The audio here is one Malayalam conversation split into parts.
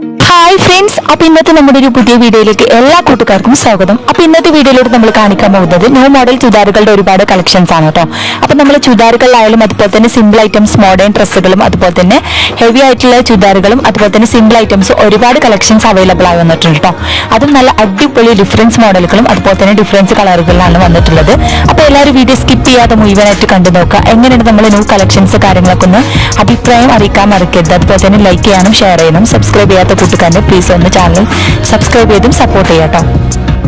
ഹായ് ഫ്രണ്ട്സ്, അപ്പൊ ഇന്നത്തെ നമ്മുടെ ഒരു പുതിയ വീഡിയോയിലേക്ക് എല്ലാ കൂട്ടുകാർക്കും സ്വാഗതം. അപ്പൊ ഇന്നത്തെ വീഡിയോയിലൂടെ നമ്മൾ കാണിക്കാൻ പോകുന്നത് ന്യൂ മോഡൽ ചുരിദാറുകളുടെ ഒരുപാട് കളക്ഷൻസ് ആണ് കേട്ടോ. അപ്പൊ നമ്മൾ ചുരിദാറുകളിലായാലും അതുപോലെ തന്നെ സിമ്പിൾ ഐറ്റംസ്, മോഡേൺ ഡ്രസ്സുകളും അതുപോലെ തന്നെ ഹെവി ആയിട്ടുള്ള ചുരിദാറുകളും അതുപോലെ തന്നെ സിമ്പിൾ ഐറ്റംസ് ഒരുപാട് കളക്ഷൻസ് അവൈലബിൾ ആയി വന്നിട്ടുണ്ട് കേട്ടോ. അതും നല്ല അടിപൊളി ഡിഫറൻസ് മോഡലുകളും അതുപോലെ തന്നെ ഡിഫറൻസ് കളറുകളിലാണ് വന്നിട്ടുള്ളത്. അപ്പൊ എല്ലാവരും വീഡിയോ സ്കിപ്പ് ചെയ്യാതെ മുഴുവനായിട്ട് കണ്ടു നോക്കുക. എങ്ങനെയാണ് നമ്മൾ ന്യൂ കളക്ഷൻസ് കാര്യങ്ങളൊക്കെ ഒന്ന് അഭിപ്രായം അറിയിക്കാൻ മറക്കരുത്. അതുപോലെ തന്നെ ലൈക്ക് ചെയ്യാനും ഷെയർ ചെയ്യാനും സബ്സ്ക്രൈബ് ചെയ്യാത്ത കൂട്ടുകാരനെ പ്ലീസ് ഒന്ന് ചാനൽ സബ്സ്ക്രൈബ് ചെയ്തും സപ്പോർട്ട് ചെയ്യാട്ടോ.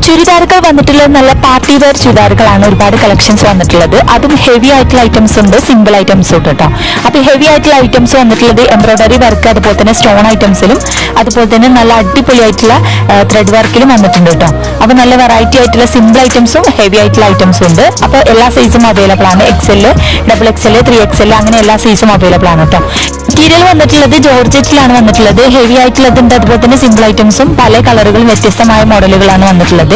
ചുരിദാറുകൾ വന്നിട്ടുള്ളത് നല്ല പാർട്ടി വെയർ ചുരിദാറുകളാണ് ഒരുപാട് കളക്ഷൻസ് വന്നിട്ടുള്ളത്. അതും ഹെവി ആയിട്ടുള്ള ഐറ്റംസ് ഉണ്ട്, സിമ്പിൾ ഐറ്റംസ് ഉണ്ട് കേട്ടോ. അപ്പൊ ഹെവി ആയിട്ടുള്ള ഐറ്റംസ് വന്നിട്ടുള്ളത് എംബ്രോയിഡറി വർക്ക് അതുപോലെ തന്നെ സ്റ്റോൺ ഐറ്റംസിലും അതുപോലെ തന്നെ നല്ല അടിപൊളി ആയിട്ടുള്ള ത്രെഡ് വർക്കിലും വന്നിട്ടുണ്ട് കേട്ടോ. അപ്പൊ നല്ല വെറൈറ്റി ആയിട്ടുള്ള സിമ്പിൾ ഐറ്റംസും ഹെവി ആയിട്ടുള്ള ഐറ്റംസും ഉണ്ട്. അപ്പൊ എല്ലാ സൈസും അവൈലബിൾ ആണ്. XL, XXL, 3XL അങ്ങനെ എല്ലാ സൈസും അവൈലബിൾ ആണ് കേട്ടോ. മെറ്റീരിയൽ വന്നിട്ടുള്ളത് ജോർജറ്റിലാണ് വന്നിട്ടുള്ളത്. ഹെവി ആയിട്ടുള്ളതുണ്ട് അതുപോലെ തന്നെ സിമ്പിൾ ഐറ്റംസും പല കളറുകളും വ്യത്യസ്തമായ മോഡലുകളാണ് വന്നിട്ടുള്ളത്.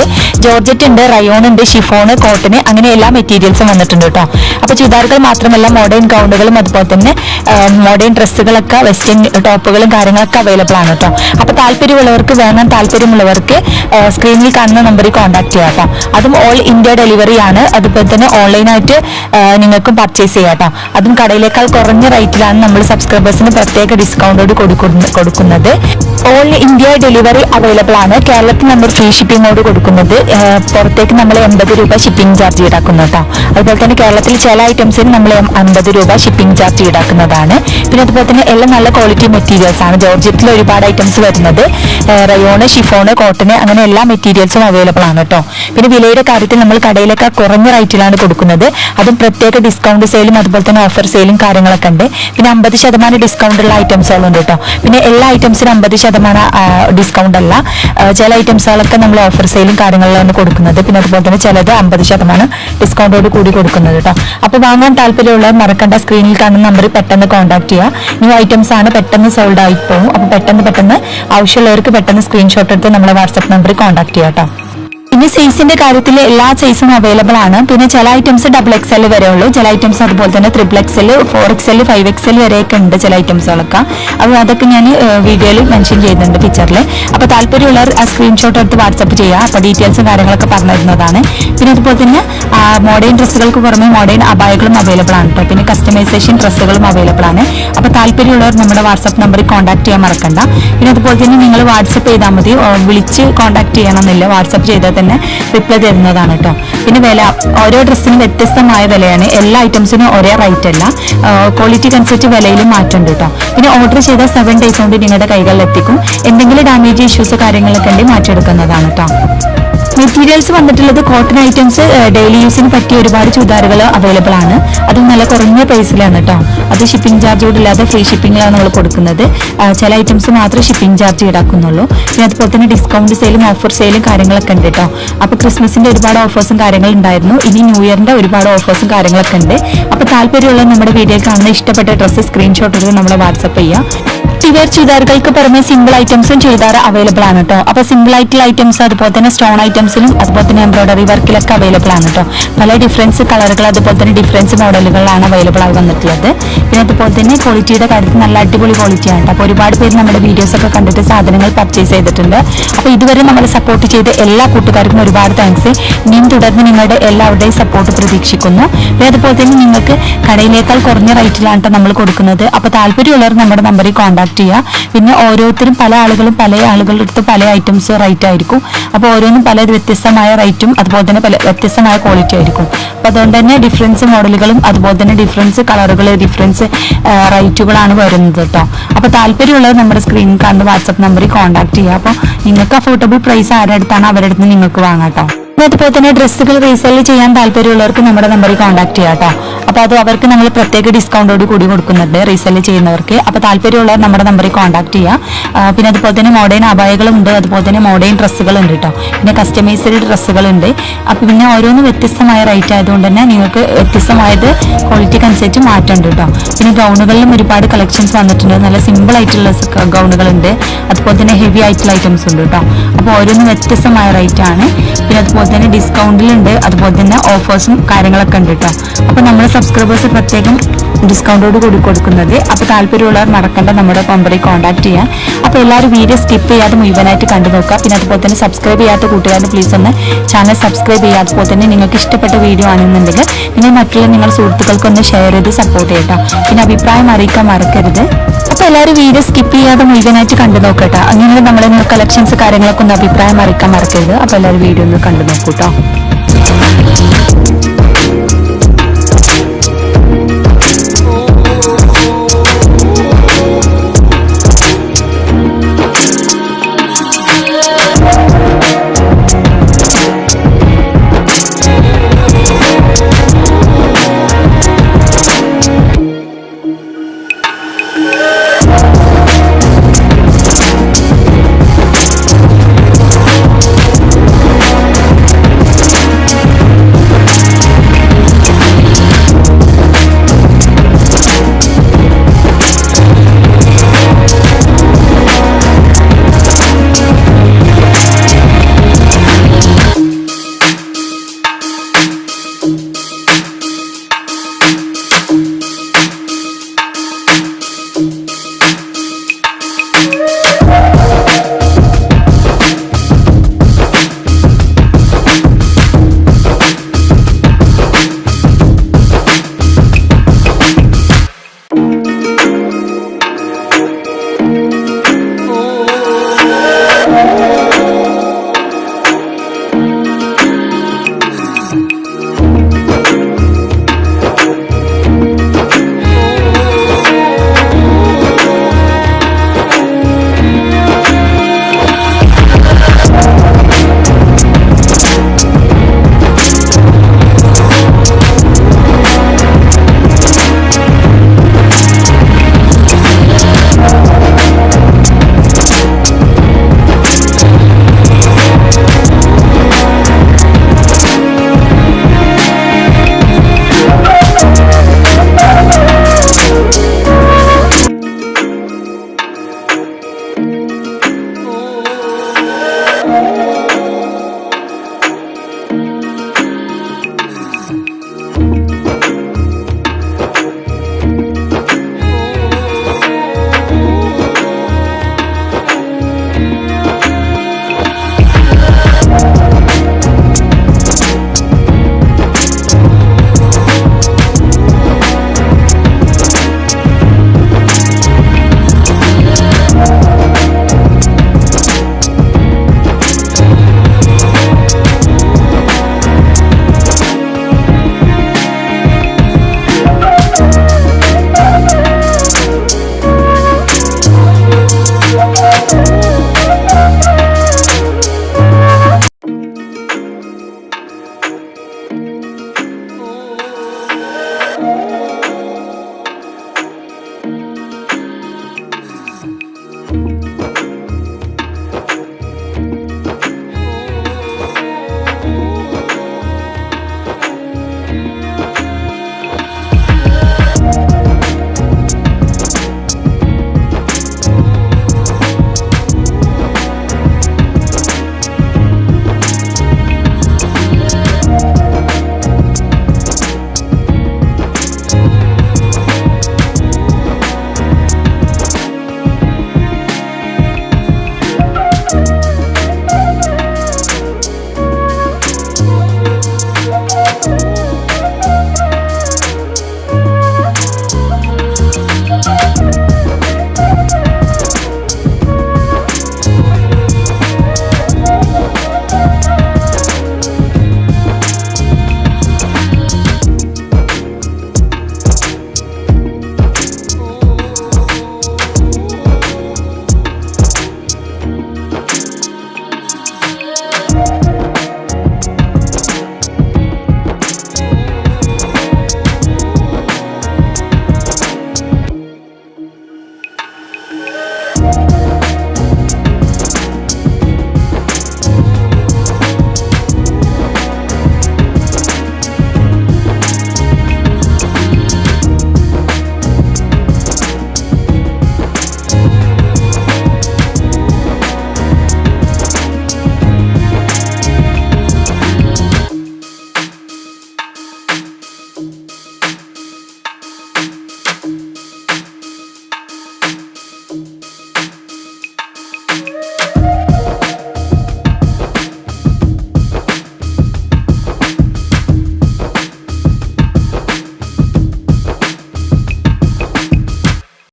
ജോർജറ്റ് ഉണ്ട്, റയോൺ ഉണ്ട്, ഷിഫോൺ, കോട്ടൺ അങ്ങനെ എല്ലാ മെറ്റീരിയൽസും വന്നിട്ടുണ്ട് കേട്ടോ. അപ്പൊ ചുരിദാറുകൾ മാത്രമല്ല മോഡേൺ ഗൗണുകളും അതുപോലെ തന്നെ മോഡേൺ ഡ്രസ്സുകളൊക്കെ വെസ്റ്റേൺ ടോപ്പുകളും കാര്യങ്ങളൊക്കെ അവൈലബിൾ ആണ് കേട്ടോ. അപ്പൊ താല്പര്യമുള്ളവർക്ക് വേണം, താല്പര്യമുള്ളവർക്ക് സ്ക്രീനിൽ കാണുന്ന നമ്പറിൽ കോൺടാക്ട് ചെയ്യാം കേട്ടോ. അതും ഓൾ ഇന്ത്യ ഡെലിവറി ആണ്. അതുപോലെ തന്നെ ഓൺലൈനായിട്ട് നിങ്ങൾക്കും പർച്ചേസ് ചെയ്യാം കേട്ടോ. അതും കടയിലേക്കാൾ കുറഞ്ഞ റേറ്റിലാണ് നമ്മൾ സബ്സ്ക്രൈബേഴ്സിന് പ്രത്യേക ഡിസ്കൗണ്ടോട് കൊടുക്കുന്നത്. ഓൾ ഇന്ത്യ ഡെലിവറി അവൈലബിൾ ആണ്. കേരളത്തിൽ നമ്മൾ ഫ്രീ ഷിപ്പിങ്ങോട് കൊടുക്കുന്നത്. പുറത്തേക്ക് നമ്മൾ 80 രൂപ ഷിപ്പിംഗ് ചാർജ് ഈടാക്കുന്നു കേട്ടോ. അതുപോലെ തന്നെ കേരളത്തിൽ ചില ഐറ്റംസിന് നമ്മൾ 50 രൂപ ഷിപ്പിംഗ് ചാർജ് ഈടാക്കുന്നതാണ്. പിന്നെ അതുപോലെ തന്നെ എല്ലാം നല്ല ക്വാളിറ്റി മെറ്റീരിയൽസ് ആണ്. ജോർജറ്റിൽ ഒരുപാട് ഐറ്റംസ് വരുന്നത്. റയോണ്, ഷിഫോണ്, കോട്ടൺ അങ്ങനെ എല്ലാ മെറ്റീരിയൽസും അവൈലബിൾ ആണ് കേട്ടോ. പിന്നെ വിലയുടെ കാര്യത്തിൽ നമ്മൾ കടയിലൊക്കെ കുറഞ്ഞ റേറ്റിലാണ് കൊടുക്കുന്നത്. അതും പ്രത്യേക ഡിസ്കൗണ്ട് സെയിലും അതുപോലെ തന്നെ ഓഫർ സെയിലും കാര്യങ്ങളൊക്കെ ഉണ്ട്. പിന്നെ 50% ഡിസ്കൗണ്ട് ഉള്ള ഐറ്റംസുകളുണ്ട് കേട്ടോ. പിന്നെ എല്ലാ ഐറ്റംസിനും 50% ഡിസ്കൗണ്ട് അല്ല. ചില ഐറ്റംസുകളൊക്കെ നമ്മൾ ഓഫർ സെയിലും കാര്യങ്ങളിലാണ് കൊടുക്കുന്നത്. പിന്നെ അതുപോലെ തന്നെ ചിലത് 50% ഡിസ്കൗണ്ടോട് കൂടി കൊടുക്കുന്നത് കേട്ടോ. അപ്പൊ വാങ്ങാൻ താല്പര്യമുള്ളവർ മറക്കണ്ട, സ്ക്രീനിൽ കാണുന്ന നമ്പറിൽ പെട്ടെന്ന് കോൺടാക്ട് ചെയ്യുക. ന്യൂ ഐറ്റംസ് ആണ്, പെട്ടെന്ന് സോൾഡ് ആയി പോകും. അപ്പൊ പെട്ടെന്ന് ആവശ്യമുള്ളവർക്ക് പെട്ടെന്ന് സ്ക്രീൻഷോട്ട് എടുത്ത് നമ്മളെ വാട്സ്ആപ്പ് നമ്പറിൽ കോൺടാക്ട് ചെയ്യാം കേട്ടോ. പിന്നെ സൈസിന്റെ കാര്യത്തിൽ എല്ലാ സൈസും അവൈലബിൾ ആണ്. പിന്നെ ചില ഐറ്റംസ് XXL വരെ ഉള്ളൂ, ചില ഐറ്റംസ് അതുപോലെ തന്നെ XXL, 4XL, 5XL വരെയൊക്കെ ഉണ്ട് ചില ഐറ്റംസുകളൊക്കെ. അപ്പോൾ അതൊക്കെ ഞാൻ വീഡിയോയിൽ മെൻഷൻ ചെയ്യുന്നുണ്ട് പിക്ചറിൽ. അപ്പോൾ താല്പര്യമുള്ളവർ ആ സ്ക്രീൻഷോട്ട് എടുത്ത് വാട്സപ്പ് ചെയ്യുക. അപ്പോൾ ഡീറ്റെയിൽസും കാര്യങ്ങളൊക്കെ പറഞ്ഞിരുന്നതാണ്. പിന്നെ അതുപോലെ തന്നെ മോഡേൺ ഡ്രസ്സുകൾക്ക് പുറമെ മോഡേൺ അബായകളും അവൈലബിൾ ആണ് കേട്ടോ. പിന്നെ കസ്റ്റമൈസേഷൻ ഡ്രസ്സുകളും അവൈലബിൾ ആണ്. അപ്പോൾ താല്പര്യമുള്ളവർ നമ്മുടെ വാട്സപ്പ് നമ്പറിൽ കോൺടാക്ട് ചെയ്യാൻ മറക്കണ്ട. പിന്നെ അതുപോലെ തന്നെ നിങ്ങൾ വാട്സപ്പ് ചെയ്താൽ മതി, വിളിച്ച് കോൺടാക്ട് ചെയ്യണമെന്നില്ല. വാട്സപ്പ് ചെയ്താൽ തന്നെ റിപ്ലൈ തരുന്നതാണ് കേട്ടോ. പിന്നെ വില ഓരോ ഡ്രസ്സിനും വ്യത്യസ്തമായ വിലയാണ്. എല്ലാ ഐറ്റംസിനും ഒരേ റേറ്റ് അല്ല. ക്വാളിറ്റിക്ക് അനുസരിച്ച് വിലയിലും മാറ്റമുണ്ട് കേട്ടോ. പിന്നെ ഓർഡർ ചെയ്താൽ 7 days കൊണ്ട് നിങ്ങളുടെ കൈകളിൽ എത്തിക്കും. എന്തെങ്കിലും ഡാമേജ് ഇഷ്യൂസ് കാര്യങ്ങളൊക്കെ ഉണ്ടെങ്കിൽ മാറ്റിയെടുക്കുന്നതാണ് കേട്ടോ. മെറ്റീരിയൽസ് വന്നിട്ടുള്ളത് കോട്ടൺ ഐറ്റംസ്, ഡെയിലി യൂസിന് പറ്റിയ ഒരുപാട് ചുരിദാറുകൾ അവൈലബിൾ ആണ്. അതും നല്ല കുറഞ്ഞ പ്രൈസിലാണ് കേട്ടോ. അത് ഷിപ്പിംഗ് ചാർജോട് ഇല്ലാതെ ഫ്രീ ഷിപ്പിംഗിലാണ് നമ്മൾ കൊടുക്കുന്നത്. ചില ഐറ്റംസ് മാത്രമേ ഷിപ്പിംഗ് ചാർജ് ഈടാക്കുന്നുള്ളൂ. പിന്നെ അതുപോലെ തന്നെ ഡിസ്കൗണ്ട് സെയിലും ഓഫർ സെയിലും കാര്യങ്ങളൊക്കെ ഉണ്ട് കേട്ടോ. അപ്പോൾ ക്രിസ്മസിന്റെ ഒരുപാട് ഓഫേഴ്സും കാര്യങ്ങളും ഉണ്ടായിരുന്നു. ഇനി ന്യൂ ഇയറിന്റെ ഒരുപാട് ഓഫേഴ്സും കാര്യങ്ങളൊക്കെ ഉണ്ട്. അപ്പോൾ താല്പര്യമുള്ള നമ്മുടെ വീഡിയോയിൽ കാണുന്ന ഇഷ്ടപ്പെട്ട ഡ്രസ്സ് സ്ക്രീൻഷോട്ട് എടുത്ത് നമ്മളെ വാട്സപ്പ് ചെയ്യുക. വെയർ ചുരിദാറുകൾക്ക് പുറമെ സിമ്പിൾ ഐറ്റംസും ചുരിദാർ അവൈലബിൾ ആണ് കേട്ടോ. അപ്പൊ സിമ്പിൾ ആയിട്ടുള്ള ഐറ്റംസ് അതുപോലെ തന്നെ സ്റ്റോൺ ഐറ്റംസിലും അതുപോലെ തന്നെ എംബ്രോയിഡറി വർക്കിലൊക്കെ അവൈലബിൾ ആണ് കേട്ടോ. പല ഡിഫറൻസ് കളറുകൾ അതുപോലെ തന്നെ ഡിഫറൻസ് മോഡലുകളിലാണ് അവൈലബിൾ ആയി വന്നിട്ടുള്ളത്. പിന്നെ അതുപോലെ തന്നെ ക്വാളിറ്റിയുടെ കാര്യത്തിൽ നല്ല അടിപൊളി ക്വാളിറ്റിയാണ് കേട്ടോ. അപ്പോൾ ഒരുപാട് പേര് നമ്മുടെ വീഡിയോസ് ഒക്കെ കണ്ടിട്ട് സാധനങ്ങൾ പർച്ചേസ് ചെയ്തിട്ടുണ്ട്. അപ്പോൾ ഇതുവരെ നമ്മളെ സപ്പോർട്ട് ചെയ്ത എല്ലാ കൂട്ടുകാർക്കും ഒരുപാട് താങ്ക്സ്. ഇനിയും തുടർന്ന് നിങ്ങളുടെ എല്ലാവരുടെയും സപ്പോർട്ട് പ്രതീക്ഷിക്കുന്നു. പിന്നെ അതുപോലെ തന്നെ നിങ്ങൾക്ക് കടയിലേക്കാൾ കുറഞ്ഞ റേറ്റിലാണ് നമ്മൾ കൊടുക്കുന്നത്. അപ്പോൾ താല്പര്യമുള്ളവർ നമ്മുടെ നമ്പറിൽ കോൺടാക്ട് ചെയ്യുക. പിന്നെ ഓരോരുത്തരും പല ആളുകളുടെ അടുത്ത് പല ഐറ്റംസ് റേറ്റ് ആയിരിക്കും. അപ്പോൾ ഓരോന്നും പല വ്യത്യസ്തമായ റേറ്റും അതുപോലെ തന്നെ പല വ്യത്യസ്തമായ ക്വാളിറ്റി ആയിരിക്കും. അപ്പോൾ അതുകൊണ്ട് തന്നെ ഡിഫറൻസ് മോഡലുകളും അതുപോലെ തന്നെ ഡിഫറൻസ് കളറുകൾ, ഡിഫറൻസ് റേറ്റുകളാണ് വരുന്നത് കേട്ടോ. അപ്പോൾ താല്പര്യമുള്ളവർ നമ്മുടെ സ്ക്രീനിൽ കാണുന്ന വാട്സപ്പ് നമ്പറിൽ കോൺടാക്ട് ചെയ്യുക. അപ്പോൾ നിങ്ങൾക്ക് അഫോർഡബിൾ പ്രൈസ് ആരുടെ അടുത്താണ് അവരുടെ അടുത്ത് നിങ്ങൾക്ക് വാങ്ങാം കേട്ടോ. അതുപോലെ തന്നെ ഡ്രസ്സുകൾ റീസെല് ചെയ്യാൻ താല്പര്യമുള്ളവർക്ക് നമ്മുടെ നമ്പറിൽ കോൺടാക്ട് ചെയ്യാം കേട്ടോ. അപ്പോൾ അത് അവർക്ക് നമ്മൾ പ്രത്യേക ഡിസ്കൗണ്ടോട് കൂടി കൊടുക്കുന്നുണ്ട് റീസെല് ചെയ്യുന്നവർക്ക്. അപ്പോൾ താല്പര്യമുള്ളവർ നമ്മുടെ നമ്പറിൽ കോൺടാക്ട് ചെയ്യുക. പിന്നെ അതുപോലെ തന്നെ മോഡേൺ അബായകളുണ്ട്, അതുപോലെ തന്നെ മോഡേൺ ഡ്രസ്സുകളുണ്ട് കേട്ടോ. പിന്നെ കസ്റ്റമൈസ്ഡ് ഡ്രസ്സുകളുണ്ട്. അപ്പോൾ പിന്നെ ഓരോന്നും വ്യത്യസ്തമായ റേറ്റ് ആയതുകൊണ്ട് തന്നെ നിങ്ങൾക്ക് വ്യത്യസ്തമായത് ക്വാളിറ്റിക്ക് അനുസരിച്ച് മാറ്റമുണ്ട് കേട്ടോ. പിന്നെ ഗൗണുകളിലും ഒരുപാട് കളക്ഷൻസ് വന്നിട്ടുണ്ട്. നല്ല സിമ്പിൾ ആയിട്ടുള്ള ഗൗണുകളുണ്ട്, അതുപോലെ തന്നെ ഹെവി ആയിട്ടുള്ള ഐറ്റംസ് ഉണ്ട് കേട്ടോ. അപ്പോൾ ഓരോന്നും വ്യത്യസ്തമായ റേറ്റ് ആണ്. പിന്നെ അതുപോലെ തന്നെ ഡിസ്കൗണ്ടിലുണ്ട്, അതുപോലെ തന്നെ ഓഫേഴ്സും കാര്യങ്ങളൊക്കെ ഉണ്ട് കേട്ടോ. അപ്പോൾ നമ്മുടെ സബ്സ്ക്രൈബേഴ്സ് പ്രത്യേകം ഡിസ്കൗണ്ടോട് കൂടി കൊടുക്കുന്നത്. അപ്പോൾ താല്പര്യമുള്ളവർ മറക്കണ്ട നമ്മുടെ നമ്പറിൽ കോൺടാക്ട് ചെയ്യാം. അപ്പോൾ എല്ലാവരും വീഡിയോ സ്കിപ്പ് ചെയ്യാതെ മുഴുവനായിട്ട് കണ്ടു നോക്കുക. പിന്നെ അതുപോലെ തന്നെ സബ്സ്ക്രൈബ് ചെയ്യാത്ത കൂട്ടുകാർ പ്ലീസ് ഒന്ന് ചാനൽ സബ്സ്ക്രൈബ് ചെയ്യുക. അതുപോലെ തന്നെ നിങ്ങൾക്ക് ഇഷ്ടപ്പെട്ട വീഡിയോ ആണെന്നുണ്ടെങ്കിൽ നിങ്ങൾ മറ്റുള്ള നിങ്ങളുടെ സുഹൃത്തുക്കൾക്കൊന്ന് ഷെയർ ചെയ്ത് സപ്പോർട്ട് ചെയ്യട്ടോ. പിന്നെ അഭിപ്രായം അറിയിക്കാൻ മറക്കരുത്. അപ്പോൾ എല്ലാവരും വീഡിയോ സ്കിപ്പ് ചെയ്യാതെ മുഴുവനായിട്ട് കണ്ടു നോക്കട്ടോ. അങ്ങനെ നമ്മളെ കളക്ഷൻസ് കാര്യങ്ങളൊക്കെ ഒന്ന് അഭിപ്രായം അറിയിക്കാൻ മറക്കരുത്. അപ്പോൾ എല്ലാവരും വീഡിയോ ഒന്ന് കണ്ടു നോക്കൂട്ടോ.